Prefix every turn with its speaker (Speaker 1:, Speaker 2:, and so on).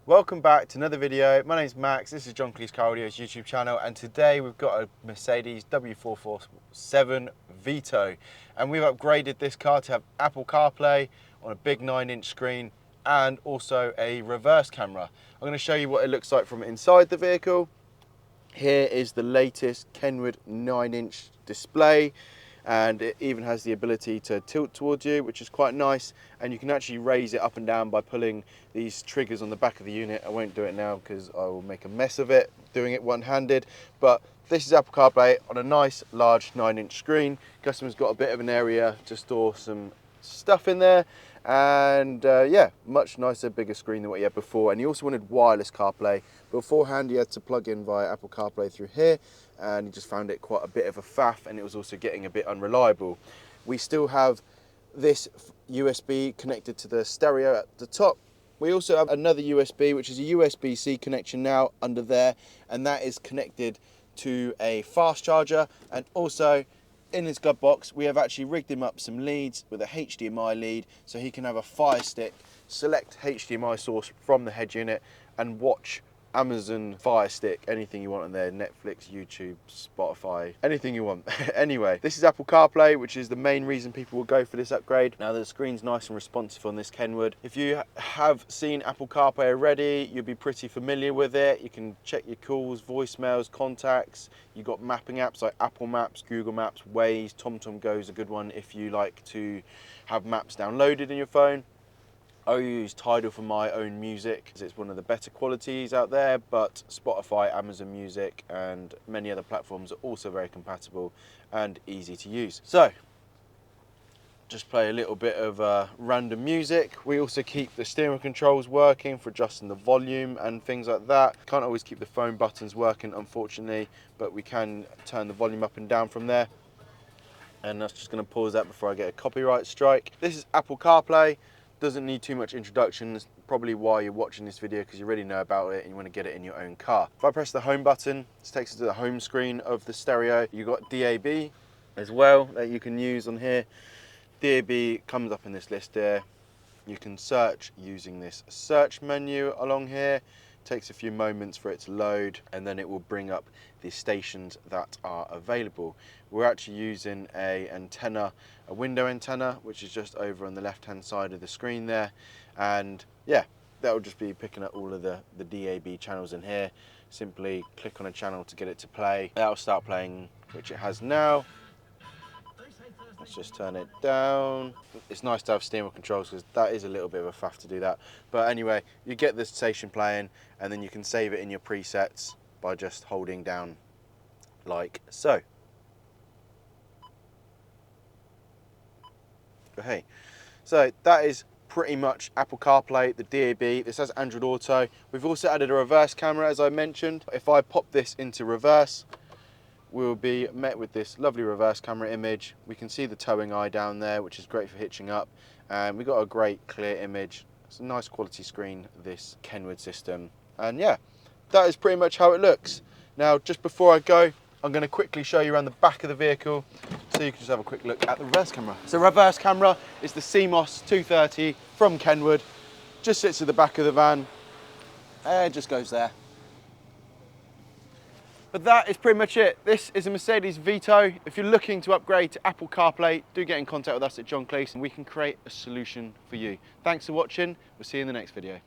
Speaker 1: Welcome back to another video. My name's Max, this is John Kleis Car Audio's YouTube channel, and today we've got a Mercedes W447 Vito, and we've upgraded this car to have Apple CarPlay on a big 9-inch screen and also a reverse camera. I'm going to show you what it looks like from inside the vehicle. Here is the latest Kenwood 9-inch display, and it even has the ability to tilt towards you, which is quite nice, and you can actually raise it up and down by pulling these triggers on the back of the unit. I won't do it now because I will make a mess of it doing it one-handed, but this is Apple CarPlay on a nice large 9-inch screen. Customer's got a bit of an area to store some stuff in there, and yeah, much nicer, bigger screen than what you had before. And he also wanted wireless CarPlay. Beforehand, he had to plug in via Apple CarPlay through here, and he just found it quite a bit of a faff, and it was also getting a bit unreliable. We still have this USB connected to the stereo at the top. We also have another USB, which is a USB-C connection now under there, and that is connected to a fast charger. And also in his glove box, we have actually rigged him up some leads with a HDMI lead, so he can have a Fire Stick, select HDMI source from the head unit, and watch Amazon Fire Stick, anything you want on there, Netflix, YouTube, Spotify, anything you want. Anyway, this is Apple CarPlay, which is the main reason people will go for this upgrade. Now the screen's nice and responsive on this Kenwood. If you have seen Apple CarPlay already, you'll be pretty familiar with it. You can check your calls, voicemails, contacts. You've got mapping apps like Apple Maps, Google Maps, Waze, TomTom Go is a good one if you like to have maps downloaded in your phone. I use Tidal for my own music because it's one of the better qualities out there, but Spotify, Amazon Music and many other platforms are also very compatible and easy to use. So just play a little bit of random music. We also keep the steering controls working for adjusting the volume and things like that. Can't always keep the phone buttons working, unfortunately, but we can turn the volume up and down from there. And that's just going to pause that before I get a copyright strike. This is Apple CarPlay. Doesn't need too much introduction. That's probably why you're watching this video, because you already know about it and you want to get it in your own car. If I press the home button, this takes us to the home screen of the stereo. You've got DAB as well that you can use on here. DAB comes up in this list here. You can search using this search menu along here. Takes a few moments for it to load, and then it will bring up the stations that are available. We're actually using a window antenna, which is just over on the left hand side of the screen there, and yeah, that will just be picking up all of the DAB channels in here. Simply click on a channel to get it to play. That'll start playing, which it has now. Let's just turn it down. It's nice to have steering wheel controls because that is a little bit of a faff to do that. But anyway, you get the station playing, and then you can save it in your presets by just holding down like so. Okay, so that is pretty much Apple CarPlay, the DAB. This has Android Auto. We've also added a reverse camera, as I mentioned. If I pop this into reverse, we will be met with this lovely reverse camera image. We can see the towing eye down there, which is great for hitching up, and we've got a great clear image. It's a nice quality screen, this Kenwood system, and yeah, that is pretty much how it looks. Now, just before I go, I'm going to quickly show you around the back of the vehicle so you can just have a quick look at the reverse camera. So reverse camera is the CMOS 230 from Kenwood. Just sits at the back of the van, and it just goes there. But that is pretty much it. This is a Mercedes Vito. If you're looking to upgrade to Apple CarPlay, do get in contact with us at John Kleis and we can create a solution for you. Thanks for watching. We'll see you in the next video.